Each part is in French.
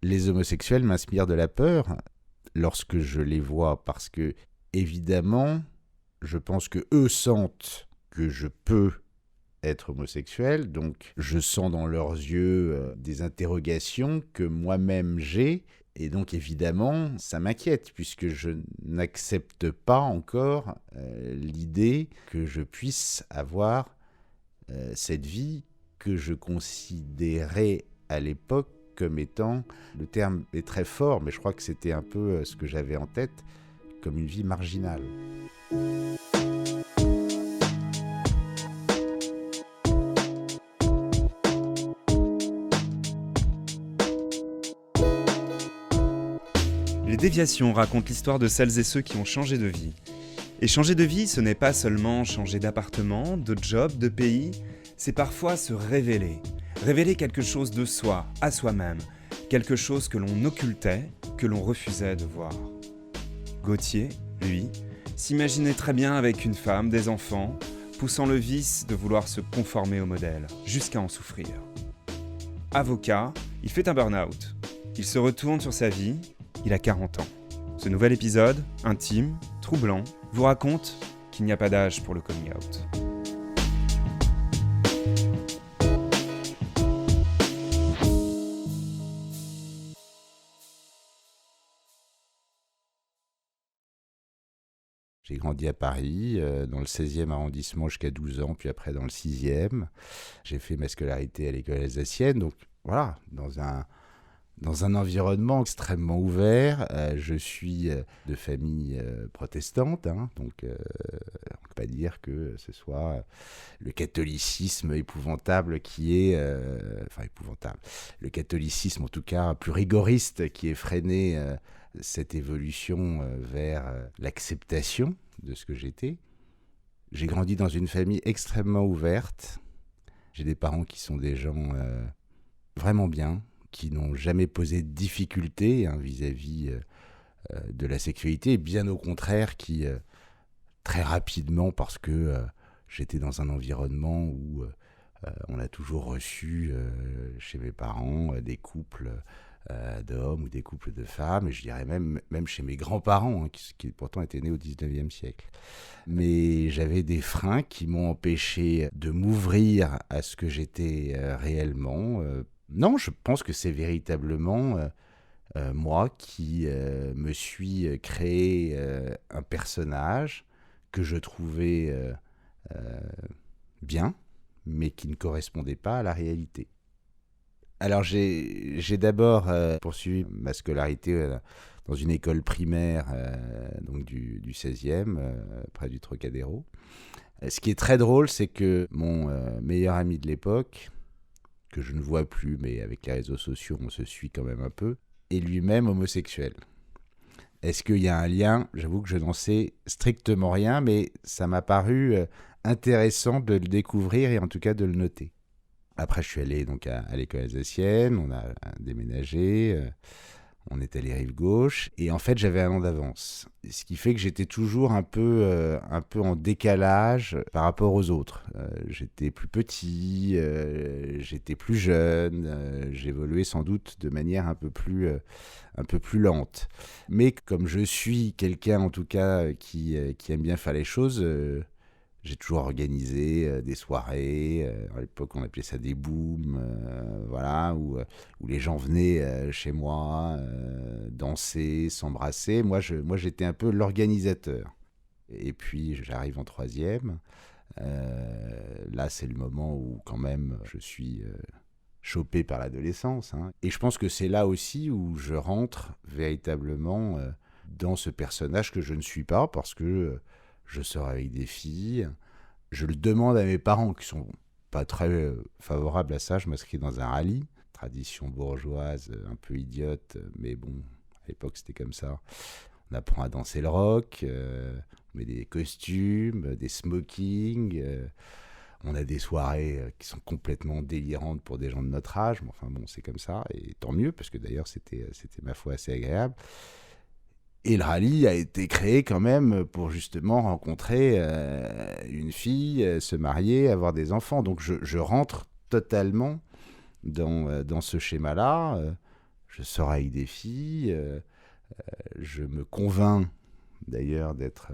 Les homosexuels m'inspirent de la peur lorsque je les vois parce que, évidemment, je pense que eux sentent que je peux être homosexuel, donc je sens dans leurs yeux des interrogations que moi-même j'ai, et donc évidemment ça m'inquiète puisque je n'accepte pas encore l'idée que je puisse avoir cette vie que je considérais à l'époque comme étant, le terme est très fort, mais je crois que c'était un peu ce que j'avais en tête, comme une vie marginale. Les déviations racontent l'histoire de celles et ceux qui ont changé de vie. Et changer de vie, ce n'est pas seulement changer d'appartement, de job, de pays, c'est parfois se révéler. Révéler quelque chose de soi, à soi-même, quelque chose que l'on occultait, que l'on refusait de voir. Gauthier, lui, s'imaginait très bien avec une femme, des enfants, poussant le vice de vouloir se conformer au modèle, jusqu'à en souffrir. Avocat, il fait un burn-out. Il se retourne sur sa vie, il a 40 ans. Ce nouvel épisode, intime, troublant, vous raconte qu'il n'y a pas d'âge pour le coming out. J'ai grandi à Paris, dans le 16e arrondissement jusqu'à 12 ans, puis après dans le 6e. J'ai fait ma scolarité à l'école alsacienne, donc voilà, dans un environnement extrêmement ouvert. Je suis de famille protestante, hein, donc on ne peut pas dire que ce soit le catholicisme épouvantable qui est... épouvantable. Le catholicisme, en tout cas, plus rigoriste, qui est freiné cette évolution vers l'acceptation de ce que j'étais. J'ai grandi dans une famille extrêmement ouverte. J'ai des parents qui sont des gens vraiment bien, qui n'ont jamais posé de difficultés vis-à-vis de la sexualité, et bien au contraire, qui très rapidement, parce que j'étais dans un environnement où on a toujours reçu chez mes parents des couples d'hommes ou des couples de femmes, et je dirais même chez mes grands-parents, qui pourtant étaient nés au 19e siècle. Mais j'avais des freins qui m'ont empêché de m'ouvrir à ce que j'étais réellement. Non, je pense que c'est véritablement moi qui me suis créé un personnage que je trouvais bien, mais qui ne correspondait pas à la réalité. Alors j'ai d'abord poursuivi ma scolarité dans une école primaire donc du 16e, près du Trocadéro. Ce qui est très drôle, c'est que mon meilleur ami de l'époque, que je ne vois plus, mais avec les réseaux sociaux, on se suit quand même un peu, est lui-même homosexuel. Est-ce qu'il y a un lien ? J'avoue que je n'en sais strictement rien, mais ça m'a paru intéressant de le découvrir et en tout cas de le noter. Après, je suis allé donc à l'école alsacienne, on a déménagé, on est allé rive gauche, et en fait, j'avais un an d'avance. Ce qui fait que j'étais toujours un peu en décalage par rapport aux autres. J'étais plus petit, j'étais plus jeune, j'évoluais sans doute de manière un peu plus lente. Mais comme je suis quelqu'un, en tout cas, qui aime bien faire les choses... j'ai toujours organisé des soirées, à l'époque on appelait ça des booms, voilà, où les gens venaient chez moi danser, s'embrasser. Moi j'étais un peu l'organisateur. Et puis j'arrive en 3e. Là c'est le moment où quand même je suis chopé par l'adolescence. Hein. Et je pense que c'est là aussi où je rentre véritablement dans ce personnage que je ne suis pas, parce que... je sors avec des filles, je le demande à mes parents qui sont pas très favorables à ça, je m'inscris dans un rallye, tradition bourgeoise un peu idiote, mais bon, à l'époque c'était comme ça. On apprend à danser le rock, on met des costumes, des smokings, on a des soirées qui sont complètement délirantes pour des gens de notre âge, mais enfin bon, c'est comme ça, et tant mieux, parce que d'ailleurs c'était ma foi assez agréable. Et le rallye a été créé quand même pour justement rencontrer une fille, se marier, avoir des enfants. Donc je rentre totalement dans ce schéma-là. je sors avec des filles, je me convainc d'ailleurs d'être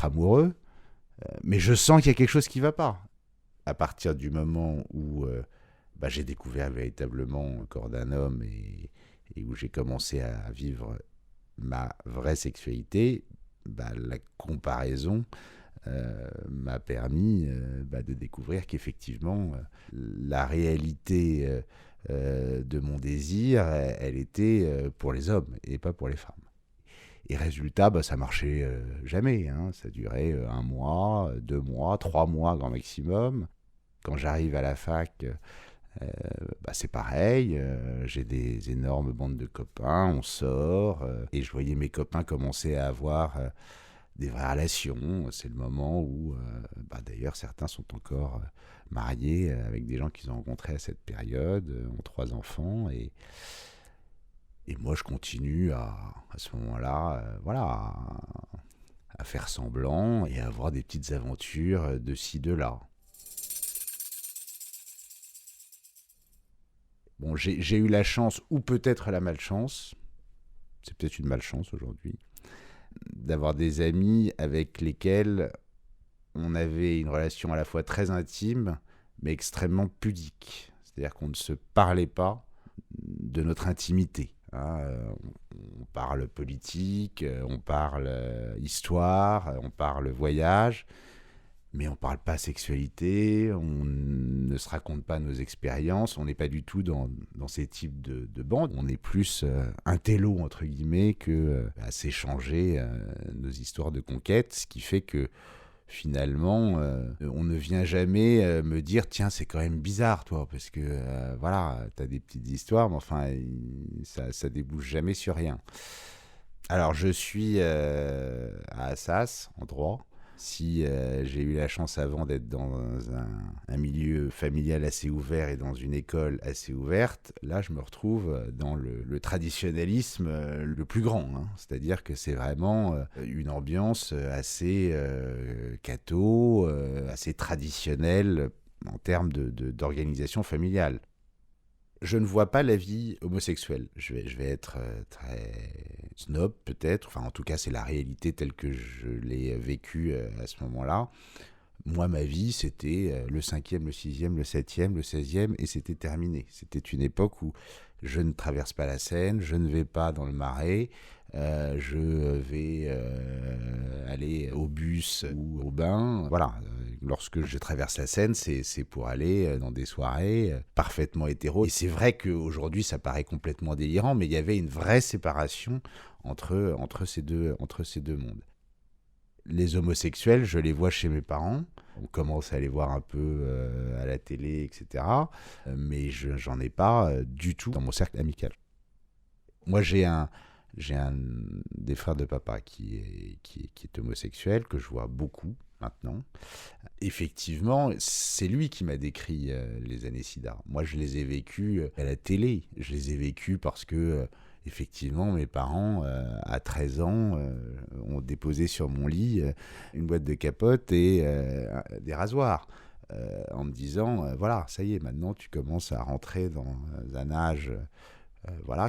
amoureux, mais je sens qu'il y a quelque chose qui ne va pas. À partir du moment où j'ai découvert véritablement le corps d'un homme et où j'ai commencé à vivre ma vraie sexualité, la comparaison m'a permis de découvrir qu'effectivement, la réalité de mon désir, elle était pour les hommes et pas pour les femmes. Et résultat, ça marchait jamais. Hein. Ça durait 1 mois, 2 mois, 3 mois grand maximum. Quand j'arrive à la fac, c'est pareil. J'ai des énormes bandes de copains, on sort. Et je voyais mes copains commencer à avoir des vraies relations. C'est le moment où, d'ailleurs, certains sont encore mariés avec des gens qu'ils ont rencontrés à cette période, ont 3 enfants. Et moi, je continue à ce moment-là, à faire semblant et à avoir des petites aventures de ci, de là. Bon, j'ai eu la chance, ou peut-être la malchance, c'est peut-être une malchance aujourd'hui, d'avoir des amis avec lesquels on avait une relation à la fois très intime, mais extrêmement pudique. C'est-à-dire qu'on ne se parlait pas de notre intimité. On parle politique, on parle histoire, on parle voyage, mais on ne parle pas sexualité, on ne se raconte pas nos expériences, on n'est pas du tout dans ces types de bandes. On est plus intello, entre guillemets, à s'échanger nos histoires de conquête, ce qui fait que finalement, on ne vient jamais me dire « Tiens, c'est quand même bizarre, toi, parce que t'as des petites histoires, mais enfin, ça débouche jamais sur rien. » Alors, je suis à Assas, en droit. Si j'ai eu la chance avant d'être dans un milieu familial assez ouvert et dans une école assez ouverte, là je me retrouve dans le traditionnalisme le plus grand. Hein. C'est-à-dire que c'est vraiment une ambiance assez catho, assez traditionnelle en termes d'organisation familiale. Je ne vois pas la vie homosexuelle. Je vais être très snob peut-être. Enfin, en tout cas, c'est la réalité telle que je l'ai vécue à ce moment-là. Moi, ma vie, c'était le 5e, le 6e, le 7e, le 16e et c'était terminé. C'était une époque où je ne traverse pas la Seine, je ne vais pas dans le Marais, je vais aller au bus ou au bain. Voilà. Lorsque je traverse la Seine, c'est pour aller dans des soirées parfaitement hétéro. Et c'est vrai qu'aujourd'hui, ça paraît complètement délirant, mais il y avait une vraie séparation entre ces deux mondes. Les homosexuels, je les vois chez mes parents. On commence à les voir un peu à la télé, etc. Mais j'en ai pas du tout dans mon cercle amical. Moi, j'ai un des frères de papa qui est homosexuel, que je vois beaucoup maintenant. Effectivement, c'est lui qui m'a décrit les années SIDA. Moi, je les ai vécues à la télé. Je les ai vécues parce que, effectivement, mes parents, à 13 ans, ont déposé sur mon lit une boîte de capotes et des rasoirs. En me disant, voilà, ça y est, maintenant tu commences à rentrer dans un âge...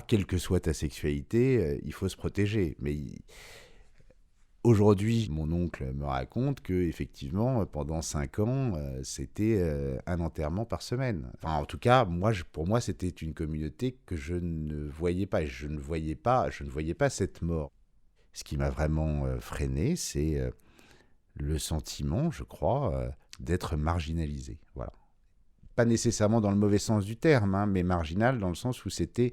quelle que soit ta sexualité, il faut se protéger. Mais aujourd'hui, mon oncle me raconte qu'effectivement, pendant 5 ans, c'était un enterrement par semaine. Enfin, en tout cas, pour moi, c'était une communauté que je ne voyais pas. Et je ne voyais pas cette mort. Ce qui m'a vraiment freiné, c'est le sentiment, je crois, d'être marginalisé. Voilà. Pas nécessairement dans le mauvais sens du terme, hein, mais marginal dans le sens où c'était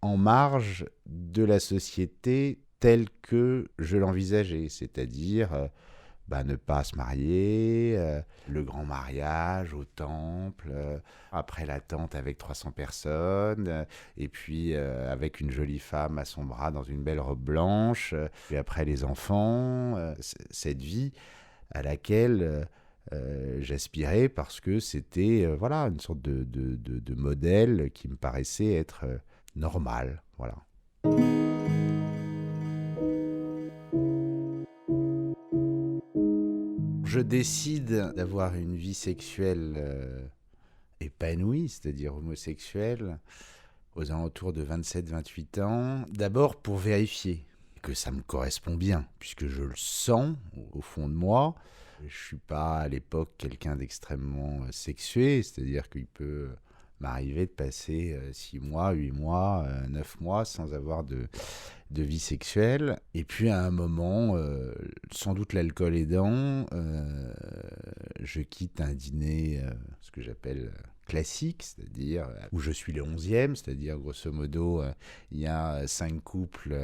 en marge de la société telle que je l'envisageais, c'est-à-dire ne pas se marier, le grand mariage au temple, après la tente avec 300 personnes, et puis avec une jolie femme à son bras dans une belle robe blanche, et après les enfants, cette vie à laquelle... j'aspirais parce que c'était une sorte de modèle qui me paraissait être normal. Voilà. Je décide d'avoir une vie sexuelle épanouie, c'est-à-dire homosexuelle, aux alentours de 27-28 ans, d'abord pour vérifier que ça me correspond bien, puisque je le sens au fond de moi. Je ne suis pas à l'époque quelqu'un d'extrêmement sexué, c'est-à-dire qu'il peut m'arriver de passer 6 mois, 8 mois, 9 mois sans avoir de vie sexuelle. Et puis à un moment, sans doute l'alcool aidant, je quitte un dîner, ce que j'appelle classique, c'est-à-dire où je suis le 11e, c'est-à-dire grosso modo, il y a 5 couples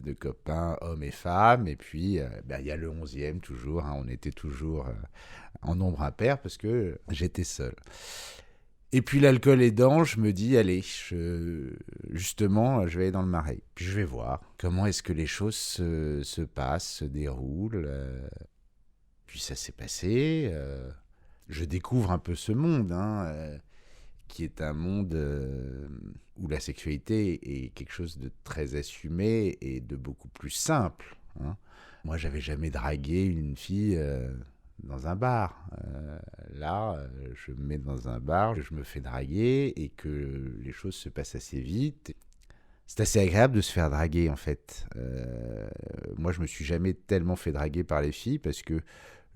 de copains, hommes et femmes, et puis il y a le 11e toujours, on était toujours en nombre impair parce que j'étais seul. Et puis l'alcool aidant, je me dis, allez, justement, je vais aller dans le Marais. Puis je vais voir comment est-ce que les choses se passent, se déroulent. Puis ça s'est passé. Je découvre un peu ce monde, qui est un monde où la sexualité est quelque chose de très assumé et de beaucoup plus simple. Moi, j'avais jamais dragué une fille dans un bar. Là, je me mets dans un bar, je me fais draguer et que les choses se passent assez vite. C'est assez agréable de se faire draguer, en fait. Moi, je me suis jamais tellement fait draguer par les filles parce que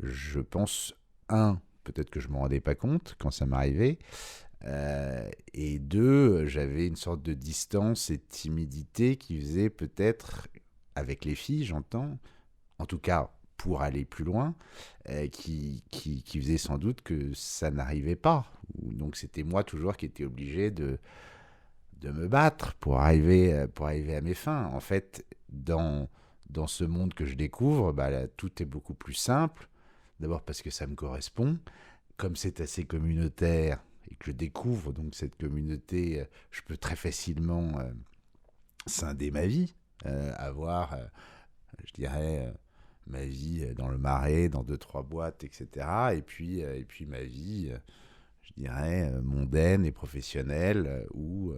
je pense, peut-être que je ne m'en rendais pas compte quand ça m'arrivait, et deux, j'avais une sorte de distance et de timidité qui faisait peut-être, avec les filles, j'entends, en tout cas pour aller plus loin, qui faisait sans doute que ça n'arrivait pas. Donc c'était moi toujours qui étais obligé de me battre pour arriver à mes fins. En fait, dans ce monde que je découvre, là, tout est beaucoup plus simple. D'abord parce que ça me correspond. Comme c'est assez communautaire et que je découvre donc cette communauté, je peux très facilement scinder ma vie, avoir, je dirais, ma vie dans le Marais, dans 2-3 boîtes, etc. Et puis ma vie, je dirais, mondaine et professionnelle, où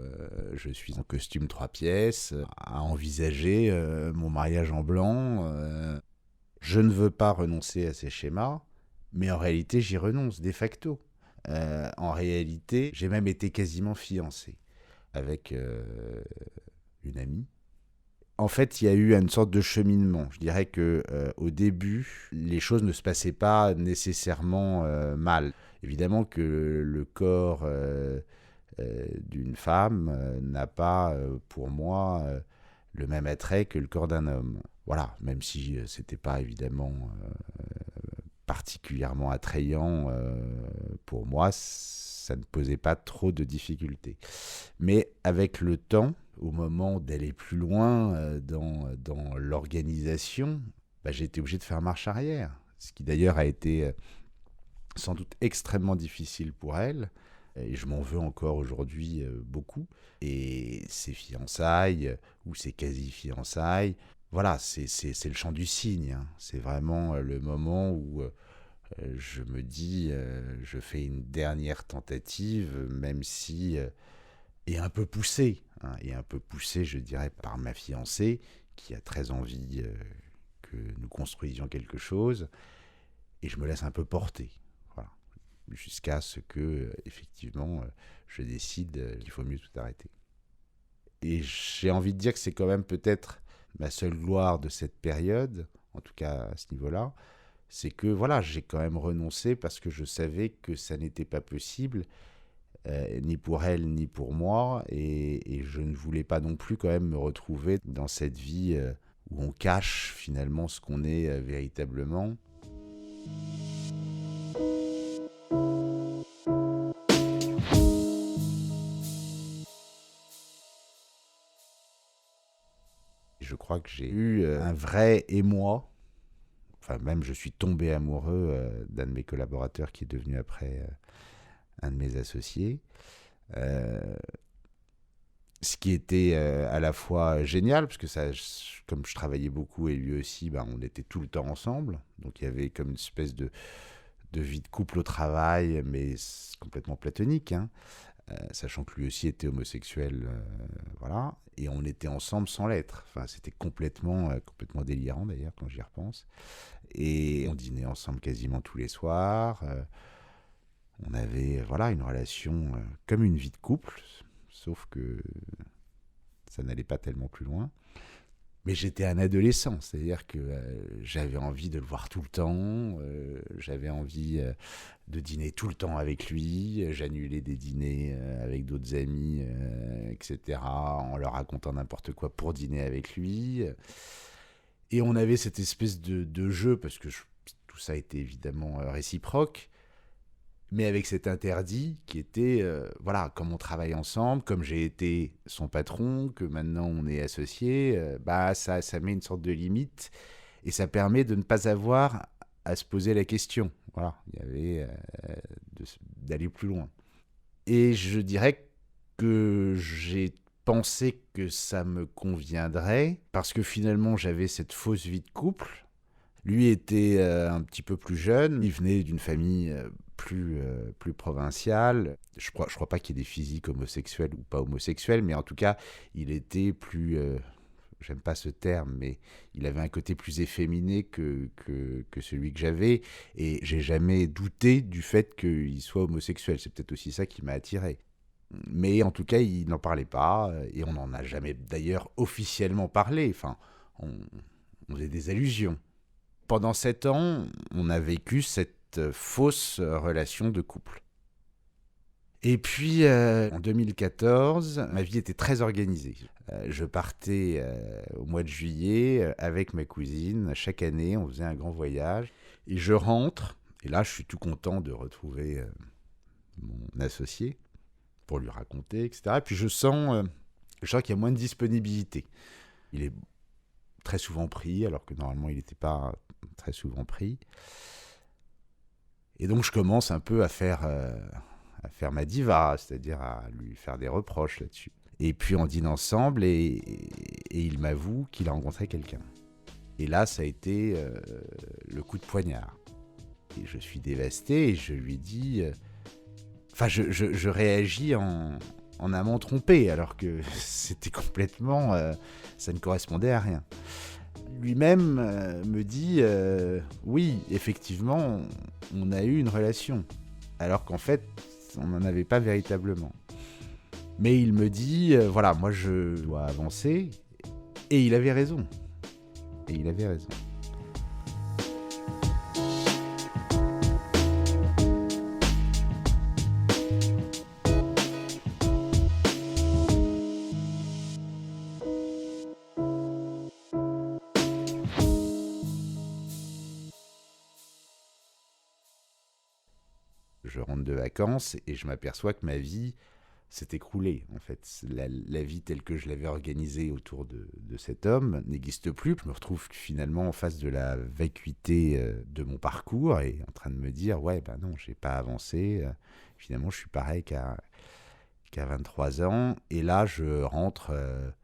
je suis en costume 3 pièces, à envisager mon mariage en blanc. Je ne veux pas renoncer à ces schémas, mais en réalité, j'y renonce de facto. En réalité, j'ai même été quasiment fiancé avec une amie. En fait, il y a eu une sorte de cheminement. Je dirais que au début, les choses ne se passaient pas nécessairement mal. Évidemment que le corps d'une femme n'a pas, pour moi, le même attrait que le corps d'un homme. Voilà, même si c'était pas évidemment particulièrement attrayant pour moi, ça ne posait pas trop de difficultés. Mais avec le temps, au moment d'aller plus loin dans l'organisation, j'ai été obligé de faire marche arrière. Ce qui d'ailleurs a été sans doute extrêmement difficile pour elle. Et je m'en veux encore aujourd'hui beaucoup. Et ces fiançailles, ou ces quasi-fiançailles, voilà, c'est le chant du cygne. C'est vraiment le moment où je me dis, je fais une dernière tentative, même si... et un peu poussée, je dirais, par ma fiancée, qui a très envie que nous construisions quelque chose. Et je me laisse un peu porter. Voilà. Jusqu'à ce que, effectivement, je décide qu'il faut mieux tout arrêter. Et j'ai envie de dire que c'est quand même peut-être ma seule gloire de cette période, en tout cas à ce niveau-là, c'est que voilà, j'ai quand même renoncé parce que je savais que ça n'était pas possible, ni pour elle ni pour moi, et je ne voulais pas non plus quand même me retrouver dans cette vie où on cache finalement ce qu'on est véritablement. Je crois que j'ai eu un vrai émoi. Enfin, même je suis tombé amoureux d'un de mes collaborateurs qui est devenu après un de mes associés. Ce qui était à la fois génial, parce que ça, comme je travaillais beaucoup et lui aussi, on était tout le temps ensemble. Donc il y avait comme une espèce de vie de couple au travail, mais complètement platonique, sachant que lui aussi était homosexuel, voilà. Et on était ensemble sans l'être. Enfin, c'était complètement délirant d'ailleurs quand j'y repense. Et on dînait ensemble quasiment tous les soirs. On avait une relation comme une vie de couple, sauf que ça n'allait pas tellement plus loin. Mais j'étais un adolescent, c'est-à-dire que j'avais envie de le voir tout le temps, j'avais envie de dîner tout le temps avec lui, j'annulais des dîners avec d'autres amis, etc., en leur racontant n'importe quoi pour dîner avec lui. Et on avait cette espèce de jeu, parce que tout ça était évidemment réciproque, mais avec cet interdit qui était, voilà, comme on travaille ensemble, comme j'ai été son patron, que maintenant on est associés, ça met une sorte de limite et ça permet de ne pas avoir à se poser la question. Voilà, il y avait d'aller plus loin. Et je dirais que j'ai pensé que ça me conviendrait parce que finalement j'avais cette fausse vie de couple. Lui était un petit peu plus jeune, il venait d'une famille plus provinciale. Je crois pas qu'il y ait des physiques homosexuels ou pas homosexuels, mais en tout cas, il était plus... j'aime pas ce terme, mais il avait un côté plus efféminé que celui que j'avais, et j'ai jamais douté du fait qu'il soit homosexuel. C'est peut-être aussi ça qui m'a attiré. Mais en tout cas, il n'en parlait pas, et on n'en a jamais d'ailleurs officiellement parlé. Enfin, on faisait des allusions. Pendant 7 ans, on a vécu cette fausse relation de couple. Et puis, en 2014, ma vie était très organisée. Je partais au mois de juillet avec ma cousine. Chaque année, on faisait un grand voyage. Et je rentre, et là, je suis tout content de retrouver mon associé pour lui raconter, etc. Et puis, je sens qu'il y a moins de disponibilité. Il est très souvent pris, alors que normalement, il n'était pas très souvent pris. Et donc, je commence un peu à faire ma diva, c'est-à-dire à lui faire des reproches là-dessus. Et puis, on dîne ensemble et il m'avoue qu'il a rencontré quelqu'un. Et là, ça a été le coup de poignard. Et je suis dévasté et je lui dis... je réagis en amant trompé, alors que c'était complètement... ça ne correspondait à rien. Lui-même me dit oui, effectivement, on a eu une relation, alors qu'en fait, on n'en avait pas véritablement. Mais il me dit voilà, moi je dois avancer, et il avait raison. Et il avait raison. Je rentre de vacances et je m'aperçois que ma vie s'est écroulée. En fait, la vie telle que je l'avais organisée autour de cet homme n'existe plus. Je me retrouve finalement en face de la vacuité de mon parcours et en train de me dire ouais, ben non, j'ai pas avancé. Finalement, je suis pareil qu'à 23 ans. Et là, je rentre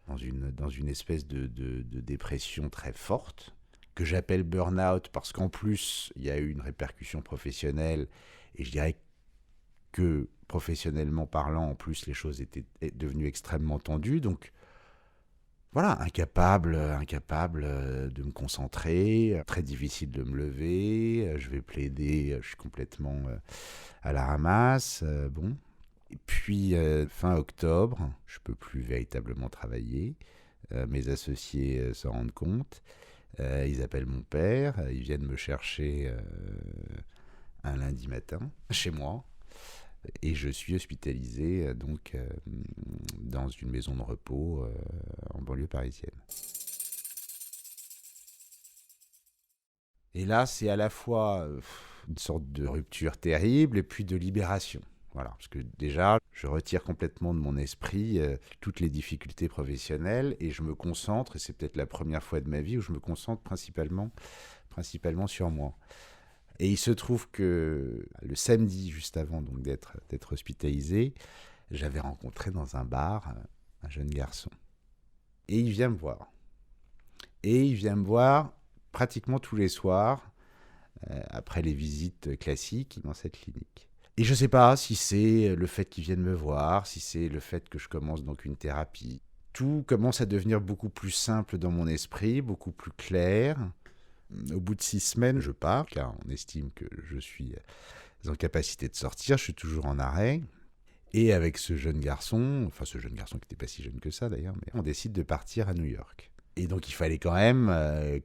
dans une espèce de dépression très forte que j'appelle burn-out parce qu'en plus, il y a eu une répercussion professionnelle. Et je dirais que professionnellement parlant, en plus, les choses étaient devenues extrêmement tendues. Donc, voilà, incapable de me concentrer, très difficile de me lever. Je vais plaider, je suis complètement à la ramasse. Bon. Et puis, fin octobre, je ne peux plus véritablement travailler. Mes associés s'en rendent compte. Ils appellent mon père. Ils viennent me chercher... un lundi matin, chez moi, et je suis hospitalisé dans une maison de repos en banlieue parisienne. Et là, c'est à la fois une sorte de rupture terrible et puis de libération. Voilà, parce que déjà, je retire complètement de mon esprit toutes les difficultés professionnelles et je me concentre, et c'est peut-être la première fois de ma vie où je me concentre principalement sur moi. Et il se trouve que le samedi, juste avant donc d'être hospitalisé, j'avais rencontré dans un bar un jeune garçon. Et il vient me voir. Et il vient me voir pratiquement tous les soirs, après les visites classiques dans cette clinique. Et je ne sais pas si c'est le fait qu'il vienne me voir, si c'est le fait que je commence donc une thérapie. Tout commence à devenir beaucoup plus simple dans mon esprit, beaucoup plus clair. Au bout de 6 semaines, je pars, car on estime que je suis en capacité de sortir, je suis toujours en arrêt. Et avec ce jeune garçon qui n'était pas si jeune que ça d'ailleurs, mais on décide de partir à New York. Et donc il fallait quand même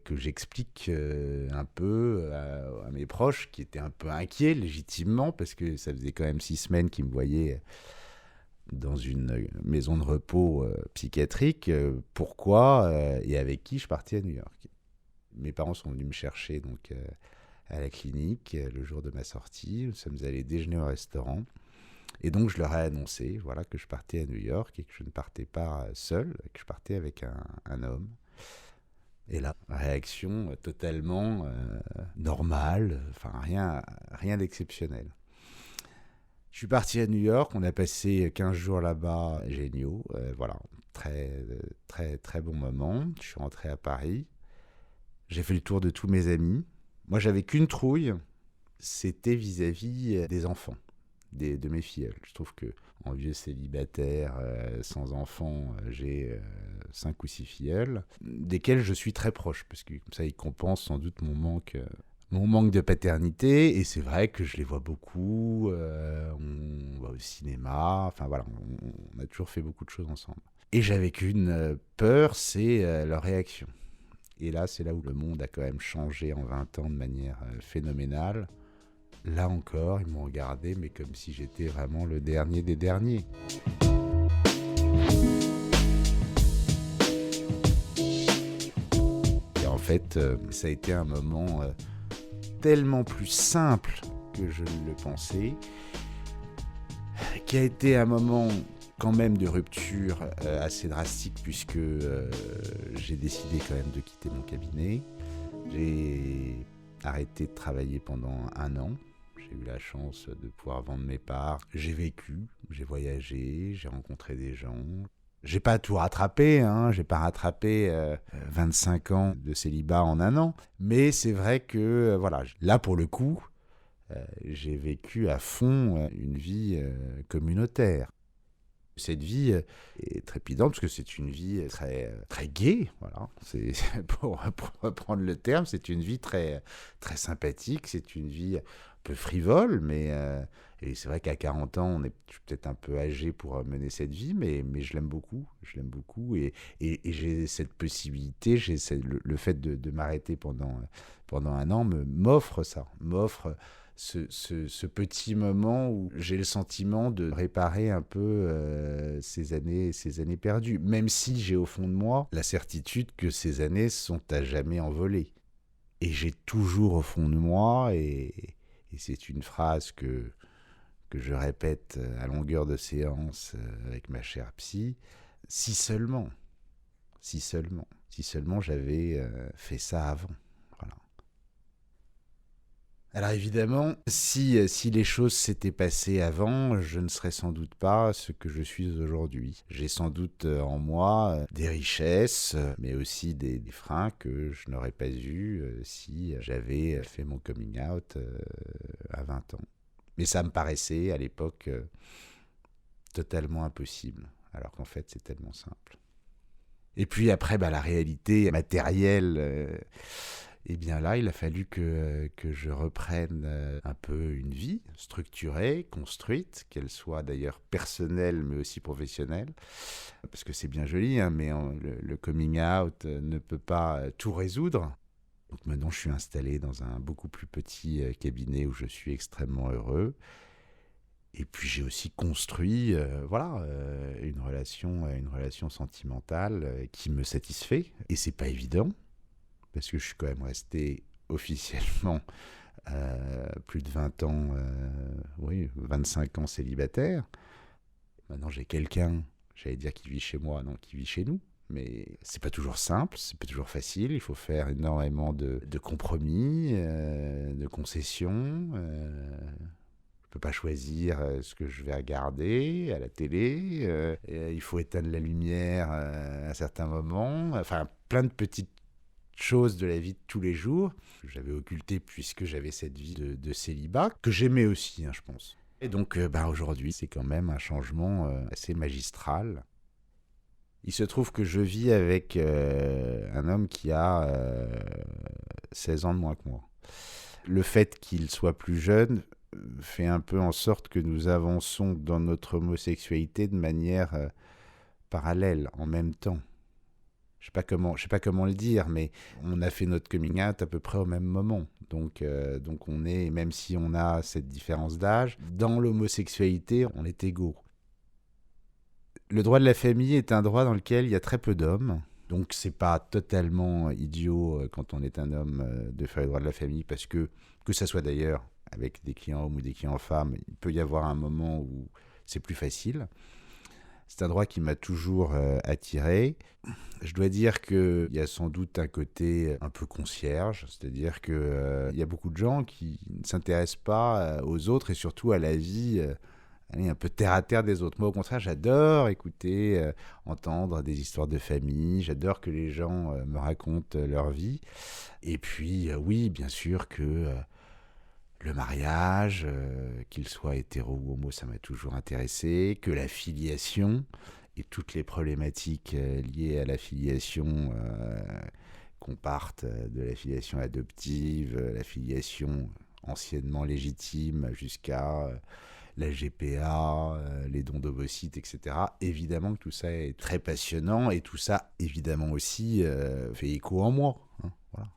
que j'explique un peu à mes proches qui étaient un peu inquiets légitimement, parce que ça faisait quand même 6 semaines qu'ils me voyaient dans une maison de repos psychiatrique, pourquoi et avec qui je partais à New York. Mes parents sont venus me chercher donc, à la clinique le jour de ma sortie. Nous sommes allés déjeuner au restaurant. Et donc, je leur ai annoncé que je partais à New York et que je ne partais pas seul, que je partais avec un homme. Et là, réaction totalement normale, enfin rien d'exceptionnel. Je suis parti à New York, on a passé 15 jours là-bas, géniaux, très, très, très bon moment. Je suis rentré à Paris, j'ai fait le tour de tous mes amis. Moi, j'avais qu'une trouille, c'était vis-à-vis des enfants. De mes filleuls. Je trouve que en vieux célibataire, sans enfants, j'ai 5 ou 6 filleuls, desquels je suis très proche, parce que comme ça, ils compensent sans doute mon manque de paternité, et c'est vrai que je les vois beaucoup, on va au cinéma, enfin voilà, on a toujours fait beaucoup de choses ensemble. Et j'avais qu'une peur, c'est leur réaction. Et là, c'est là où le monde a quand même changé en 20 ans de manière phénoménale. Là encore, ils m'ont regardé, mais comme si j'étais vraiment le dernier des derniers. Et en fait, ça a été un moment tellement plus simple que je ne le pensais, qui a été un moment quand même de rupture assez drastique, puisque j'ai décidé quand même de quitter mon cabinet. J'ai arrêté de travailler pendant 1 an. J'ai eu la chance de pouvoir vendre mes parts. J'ai vécu, j'ai voyagé, j'ai rencontré des gens. J'ai pas tout rattrapé, j'ai pas rattrapé 25 ans de célibat en 1 an. Mais c'est vrai que, là pour le coup, j'ai vécu à fond une vie communautaire. Cette vie est trépidante parce que c'est une vie très, très gaie, voilà. Pour reprendre le terme, c'est une vie très, très sympathique, c'est une vie un peu frivole, mais et c'est vrai qu'à 40 ans, on est peut-être un peu âgé pour mener cette vie, mais je l'aime beaucoup, et j'ai cette possibilité, le fait de m'arrêter pendant 1 an m'offre ce petit moment où j'ai le sentiment de réparer un peu ces années perdues, même si j'ai au fond de moi la certitude que ces années sont à jamais envolées. Et j'ai toujours au fond de moi, et c'est une phrase que je répète à longueur de séance avec ma chère psy, si seulement j'avais fait ça avant. Voilà. Alors évidemment, si les choses s'étaient passées avant, je ne serais sans doute pas ce que je suis aujourd'hui. J'ai sans doute en moi des richesses, mais aussi des freins que je n'aurais pas eus si j'avais fait mon coming out à 20 ans. Mais ça me paraissait à l'époque totalement impossible, alors qu'en fait c'est tellement simple. Et puis après, la réalité matérielle... Et bien là, il a fallu que je reprenne un peu une vie structurée, construite, qu'elle soit d'ailleurs personnelle mais aussi professionnelle. Parce que c'est bien joli, mais le coming out ne peut pas tout résoudre. Donc maintenant, je suis installé dans un beaucoup plus petit cabinet où je suis extrêmement heureux. Et puis j'ai aussi construit une relation sentimentale qui me satisfait. Et c'est pas évident, parce que je suis quand même resté officiellement plus de 20 ans, 25 ans célibataire. Maintenant, j'ai quelqu'un, j'allais dire qui vit chez moi, non, qui vit chez nous. Mais c'est pas toujours simple, c'est pas toujours facile. Il faut faire énormément de compromis, de concessions. Je peux pas choisir ce que je vais regarder à la télé. Il faut éteindre la lumière à certains moments. Enfin, plein de petites choses de la vie de tous les jours que j'avais occultées puisque j'avais cette vie de célibat, que j'aimais aussi, je pense. Et donc, aujourd'hui, c'est quand même un changement assez magistral. Il se trouve que je vis avec un homme qui a 16 ans de moins que moi. Le fait qu'il soit plus jeune fait un peu en sorte que nous avançons dans notre homosexualité de manière parallèle, en même temps. Je sais pas comment le dire, mais on a fait notre coming out à peu près au même moment. Donc on est, même si on a cette différence d'âge, dans l'homosexualité, on est égaux. Le droit de la famille est un droit dans lequel il y a très peu d'hommes. Donc c'est pas totalement idiot quand on est un homme de faire le droit de la famille, parce que ça soit d'ailleurs avec des clients hommes ou des clients femmes, il peut y avoir un moment où c'est plus facile. C'est un droit qui m'a toujours attiré. Je dois dire qu'il y a sans doute un côté un peu concierge, c'est-à-dire qu'il y a beaucoup de gens qui ne s'intéressent pas aux autres et surtout à la vie un peu terre à terre des autres. Moi, au contraire, j'adore écouter, entendre des histoires de famille, j'adore que les gens me racontent leur vie. Et puis, oui, bien sûr que le mariage, qu'il soit hétéro ou homo, ça m'a toujours intéressé, que la filiation et toutes les problématiques liées à la filiation, qu'on parte de la filiation adoptive, la filiation anciennement légitime jusqu'à la GPA, les dons d'ovocytes, etc. Évidemment que tout ça est très passionnant et tout ça, évidemment aussi, fait écho en moi. Hein, voilà.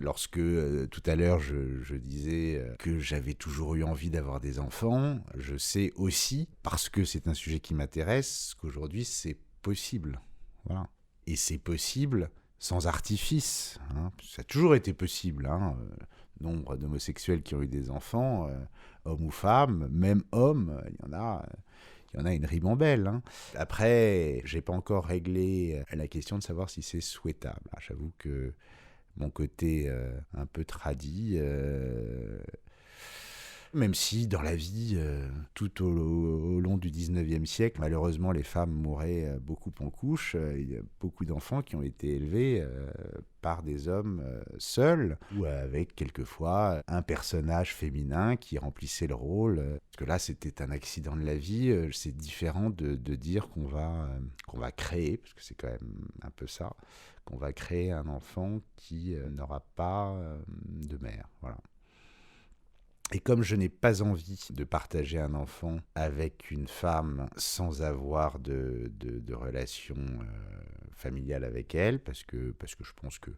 Lorsque tout à l'heure je disais que j'avais toujours eu envie d'avoir des enfants, je sais aussi, parce que c'est un sujet qui m'intéresse, qu'aujourd'hui c'est possible. Voilà. Et c'est possible sans artifice. Hein. Ça a toujours été possible. Hein. Nombre d'homosexuels qui ont eu des enfants, hommes ou femmes, même hommes, il y en a une ribambelle. Hein. Après, j'ai pas encore réglé la question de savoir si c'est souhaitable. J'avoue que mon côté un peu tradi, même si dans la vie, tout au long du 19e siècle, malheureusement les femmes mouraient beaucoup en couches, il y a beaucoup d'enfants qui ont été élevés par des hommes seuls, ou avec quelquefois un personnage féminin qui remplissait le rôle. Parce que là c'était un accident de la vie, c'est différent de dire qu'on va créer, parce que c'est quand même un peu ça, qu'on va créer un enfant qui n'aura pas de mère. Voilà. Et comme je n'ai pas envie de partager un enfant avec une femme sans avoir de relation familiale avec elle, parce que je pense que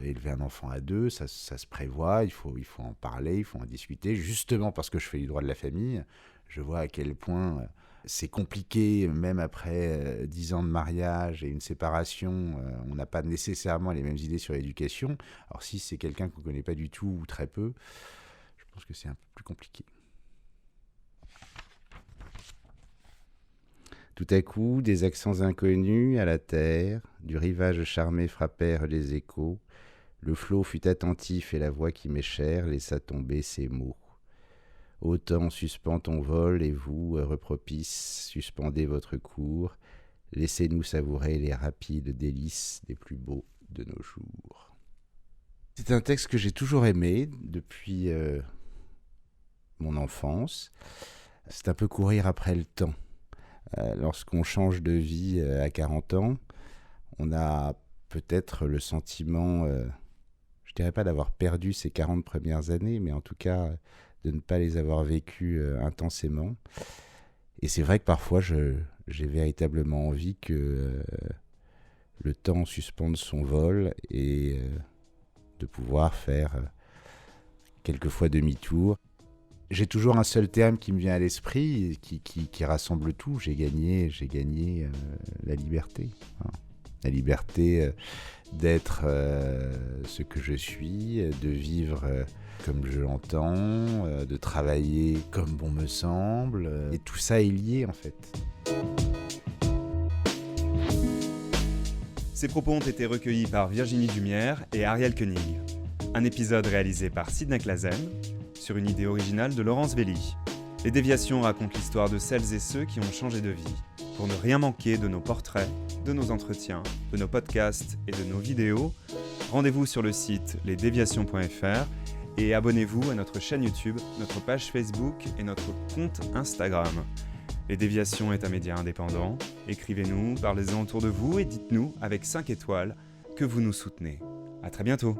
élever un enfant à deux, ça se prévoit, il faut en parler, il faut en discuter. Justement parce que je fais du droit de la famille, je vois à quel point c'est compliqué, même après 10 ans de mariage et une séparation, on n'a pas nécessairement les mêmes idées sur l'éducation. Alors si c'est quelqu'un qu'on ne connaît pas du tout ou très peu, je pense que c'est un peu plus compliqué. Tout à coup, des accents inconnus à la terre, du rivage charmé frappèrent les échos. Le flot fut attentif et la voix qui m'est chère laissa tomber ces mots. Autant suspend ton vol et vous, heureux propice, suspendez votre cours. Laissez-nous savourer les rapides délices des plus beaux de nos jours. C'est un texte que j'ai toujours aimé depuis mon enfance. C'est un peu courir après le temps. Lorsqu'on change de vie à 40 ans, on a peut-être le sentiment, je dirais pas d'avoir perdu ces 40 premières années, mais en tout cas de ne pas les avoir vécues intensément. Et c'est vrai que parfois j'ai véritablement envie que le temps suspende son vol et de pouvoir faire quelquefois demi-tour. J'ai toujours un seul terme qui me vient à l'esprit, qui rassemble tout. J'ai gagné la liberté. Voilà. La liberté d'être ce que je suis, de vivre comme je l'entends, de travailler comme bon me semble. Et tout ça est lié en fait. Ces propos ont été recueillis par Virginie Dumière et Ariel Koenig. Un épisode réalisé par Sidney Clazen, sur une idée originale de Laurence Velli. Les déviations racontent l'histoire de celles et ceux qui ont changé de vie. Pour ne rien manquer de nos portraits, de nos entretiens, de nos podcasts et de nos vidéos, rendez-vous sur le site lesdéviations.fr et abonnez-vous à notre chaîne YouTube, notre page Facebook et notre compte Instagram. Les Déviations est un média indépendant. Écrivez-nous, parlez-en autour de vous et dites-nous avec 5 étoiles que vous nous soutenez. À très bientôt.